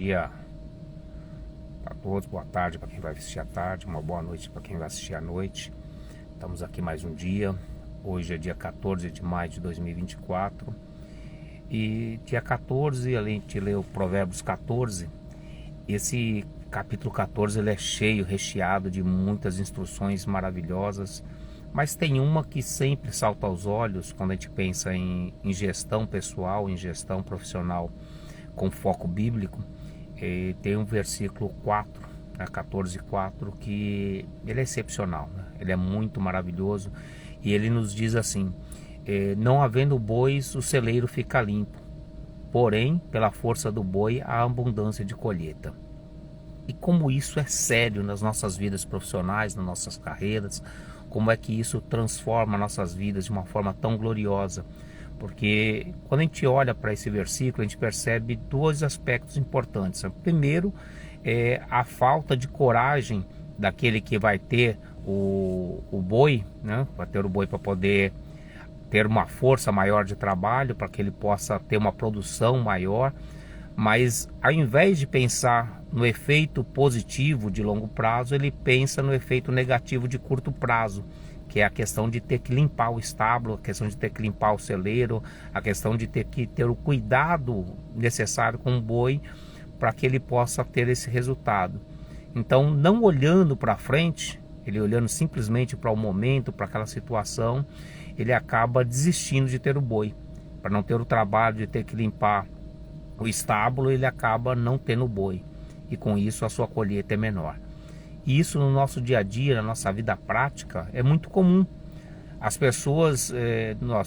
dia para todos, boa tarde para quem vai assistir à tarde, uma boa noite para quem vai assistir à noite. Estamos aqui mais um dia. Hoje é dia 14 de maio de 2024. E dia 14, além de ler o Provérbios 14, esse capítulo 14 ele é cheio, recheado de muitas instruções maravilhosas. Mas tem uma que sempre salta aos olhos quando a gente pensa em gestão pessoal, em gestão profissional com foco bíblico. Tem um versículo 4, 14:4, que ele é excepcional, né? Ele é muito maravilhoso e ele nos diz assim: não havendo bois, o celeiro fica limpo, porém, pela força do boi, há abundância de colheita. E como isso é sério nas nossas vidas profissionais, nas nossas carreiras, como é que isso transforma nossas vidas de uma forma tão gloriosa. Porque quando a gente olha para esse versículo, a gente percebe dois aspectos importantes. Primeiro, é a falta de coragem daquele que vai ter o boi, né? Vai ter o boi para poder ter uma força maior de trabalho, para que ele possa ter uma produção maior. Mas ao invés de pensar no efeito positivo de longo prazo, ele pensa no efeito negativo de curto prazo, que é a questão de ter que limpar o estábulo, a questão de ter que limpar o celeiro, a questão de ter que ter o cuidado necessário com o boi para que ele possa ter esse resultado. Então, não olhando para frente, ele olhando simplesmente para o momento, para aquela situação, ele acaba desistindo de ter o boi. Para não ter o trabalho de ter que limpar o estábulo, ele acaba não tendo boi, e com isso a sua colheita é menor. E isso no nosso dia a dia, na nossa vida prática, é muito comum. As pessoas,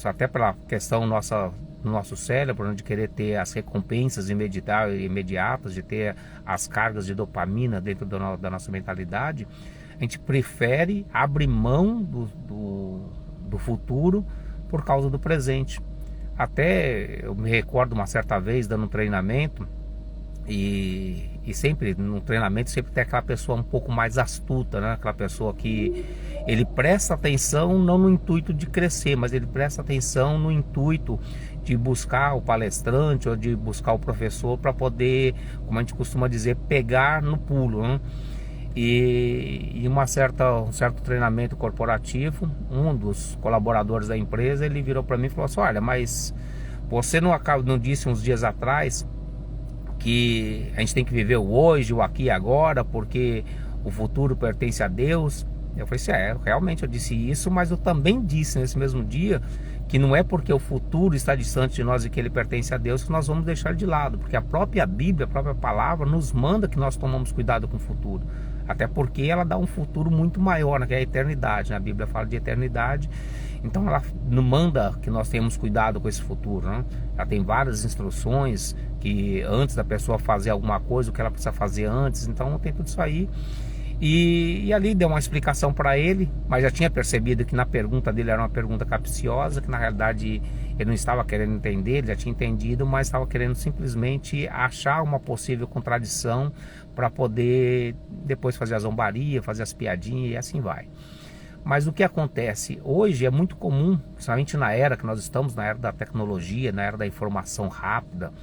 até pela questão do nosso cérebro, de querer ter as recompensas imediatas, de ter as cargas de dopamina dentro da nossa mentalidade, a gente prefere abrir mão do futuro por causa do presente. Até eu me recordo uma certa vez dando um treinamento, e sempre no treinamento sempre tem aquela pessoa um pouco mais astuta, né? Aquela pessoa que ele presta atenção não no intuito de crescer, mas ele presta atenção no intuito de buscar o palestrante ou de buscar o professor para poder, como a gente costuma dizer, pegar no pulo, né? E um certo treinamento corporativo, um dos colaboradores da empresa, ele virou para mim e falou assim: olha, mas você não disse uns dias atrás que a gente tem que viver o hoje, o aqui e agora, porque o futuro pertence a Deus? Eu falei assim: realmente eu disse isso, mas eu também disse nesse mesmo dia que não é porque o futuro está distante de nós e que ele pertence a Deus que nós vamos deixar ele de lado, porque a própria Bíblia, a própria palavra nos manda que nós tomamos cuidado com o futuro. Até porque ela dá um futuro muito maior, né, que é a eternidade, né? A Bíblia fala de eternidade, então ela não manda que nós tenhamos cuidado com esse futuro, né? Ela tem várias instruções que antes da pessoa fazer alguma coisa, o que ela precisa fazer antes, então tem tudo isso aí. E ali deu uma explicação para ele, mas já tinha percebido que na pergunta dele era uma pergunta capciosa, que na realidade ele não estava querendo entender, ele já tinha entendido, mas estava querendo simplesmente achar uma possível contradição para poder depois fazer a zombaria, fazer as piadinhas e assim vai. Mas o que acontece hoje é muito comum, principalmente na era que nós estamos, na era da tecnologia, na era da informação rápida,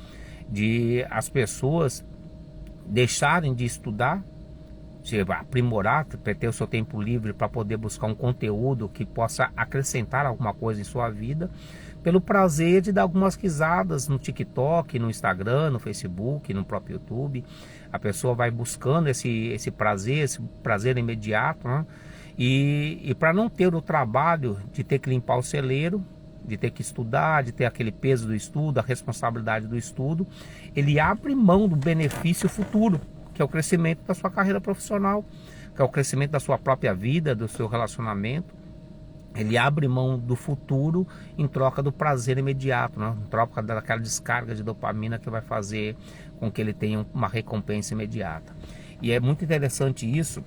de as pessoas deixarem de estudar, de aprimorar, ter o seu tempo livre para poder buscar um conteúdo que possa acrescentar alguma coisa em sua vida, pelo prazer de dar algumas risadas no TikTok, no Instagram, no Facebook, no próprio YouTube. A pessoa vai buscando esse prazer imediato, né? E para não ter o trabalho de ter que limpar o celeiro, de ter que estudar, de ter aquele peso do estudo, a responsabilidade do estudo, ele abre mão do benefício futuro, que é o crescimento da sua carreira profissional, que é o crescimento da sua própria vida, do seu relacionamento. Ele abre mão do futuro em troca do prazer imediato, né? Em troca daquela descarga de dopamina que vai fazer com que ele tenha uma recompensa imediata. E é muito interessante isso.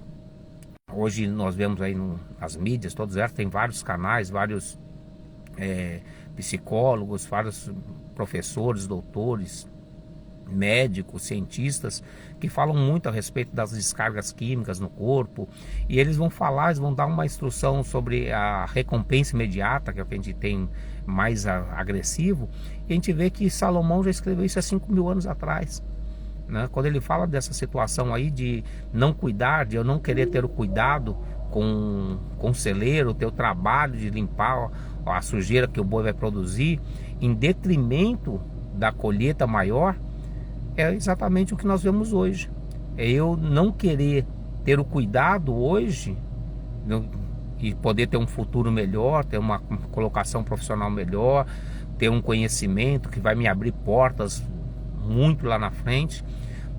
Hoje nós vemos aí nas mídias, todos elas, tem vários canais, vários psicólogos, vários professores, doutores, médicos, cientistas que falam muito a respeito das descargas químicas no corpo, e eles vão dar uma instrução sobre a recompensa imediata, que é o que a gente tem mais agressivo, e a gente vê que Salomão já escreveu isso há 5.000 anos atrás, né? Quando ele fala dessa situação aí de não cuidar, de eu não querer ter o cuidado com o celeiro, ter o trabalho de limpar a sujeira que o boi vai produzir, em detrimento da colheita maior, é exatamente o que nós vemos hoje. É eu não querer ter o cuidado hoje e poder ter um futuro melhor, ter uma colocação profissional melhor, ter um conhecimento que vai me abrir portas muito lá na frente,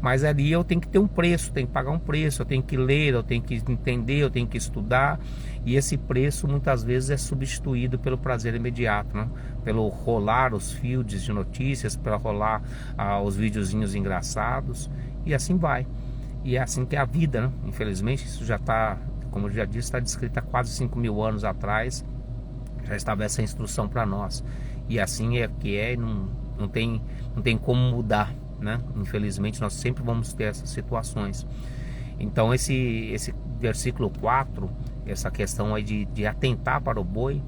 mas ali eu tenho que ter um preço, tenho que pagar um preço, eu tenho que ler, eu tenho que entender, eu tenho que estudar, e esse preço muitas vezes é substituído pelo prazer imediato, né? Pelo rolar os feeds de notícias, pelo rolar os videozinhos engraçados, e assim vai. E é assim que é a vida, né? Infelizmente isso já está, como eu já disse, está descrito há quase 5.000 anos atrás, já estava essa instrução para nós, e assim é que é, não tem como mudar, né? Infelizmente nós sempre vamos ter essas situações. Então esse versículo 4, essa questão aí de atentar para o boi,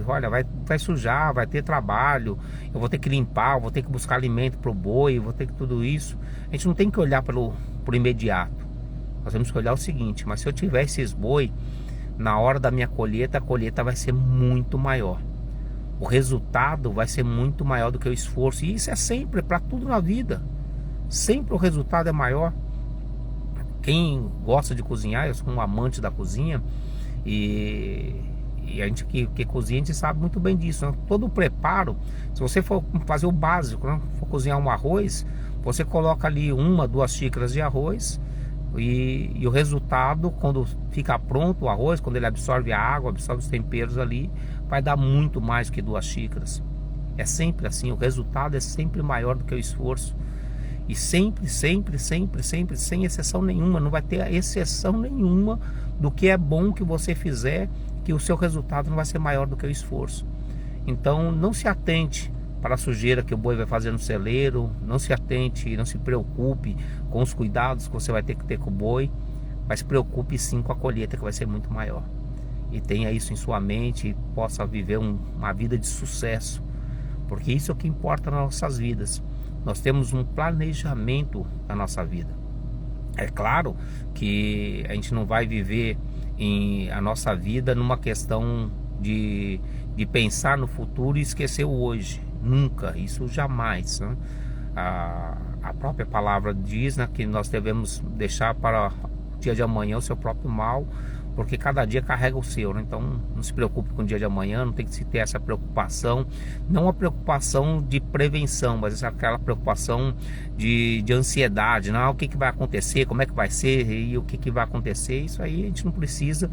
olha, vai sujar, vai ter trabalho, eu vou ter que limpar, eu vou ter que buscar alimento para o boi, eu vou ter que tudo isso. A gente não tem que olhar pro imediato, nós temos que olhar o seguinte: mas se eu tiver esses boi, na hora da minha colheita, a colheita vai ser muito maior, o resultado vai ser muito maior do que o esforço. E isso é sempre, para tudo na vida, sempre o resultado é maior. Quem gosta de cozinhar, eu sou um amante da cozinha, e a gente que cozinha, a gente sabe muito bem disso, né? Todo o preparo, se você for fazer o básico, né? For cozinhar um arroz, você coloca ali 1, 2 xícaras de arroz, e o resultado, quando fica pronto o arroz, quando ele absorve a água, absorve os temperos ali, vai dar muito mais que 2 xícaras. É sempre assim, o resultado é sempre maior do que o esforço. E sempre, sem exceção nenhuma, não vai ter exceção nenhuma do que é bom que você fizer, que o seu resultado não vai ser maior do que o esforço. Então não se atente para a sujeira que o boi vai fazer no celeiro, não se atente, não se preocupe com os cuidados que você vai ter que ter com o boi, mas se preocupe sim com a colheita, que vai ser muito maior. E tenha isso em sua mente e possa viver uma vida de sucesso, porque isso é o que importa nas nossas vidas. Nós temos um planejamento na nossa vida. É claro que a gente não vai viver a nossa vida numa questão de pensar no futuro e esquecer o hoje. Nunca, isso jamais, né? A própria palavra diz, né, que nós devemos deixar para o dia de amanhã o seu próprio mal, porque cada dia carrega o seu, né? Então não se preocupe com o dia de amanhã, não tem que se ter essa preocupação, não a preocupação de prevenção, mas aquela preocupação de ansiedade, não, o que vai acontecer, como é que vai ser e o que vai acontecer. Isso aí a gente não precisa,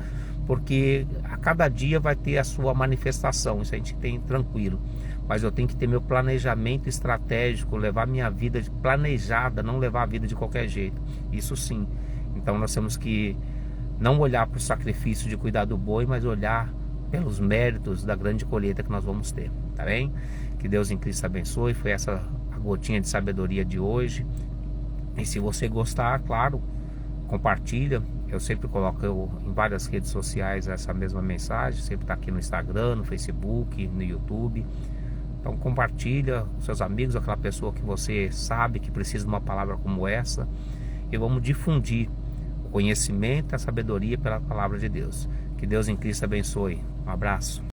porque a cada dia vai ter a sua manifestação, isso a gente tem tranquilo. Mas eu tenho que ter meu planejamento estratégico, levar minha vida planejada, não levar a vida de qualquer jeito, isso sim. Então nós temos que não olhar para o sacrifício de cuidar do boi, mas olhar pelos méritos da grande colheita que nós vamos ter, tá bem? Que Deus em Cristo abençoe. Foi essa a gotinha de sabedoria de hoje. E se você gostar, claro, compartilha. Eu sempre coloco em várias redes sociais essa mesma mensagem, sempre está aqui no Instagram, no Facebook, no YouTube. Então compartilha com seus amigos, aquela pessoa que você sabe que precisa de uma palavra como essa, e vamos difundir o conhecimento e a sabedoria pela palavra de Deus. Que Deus em Cristo abençoe. Um abraço.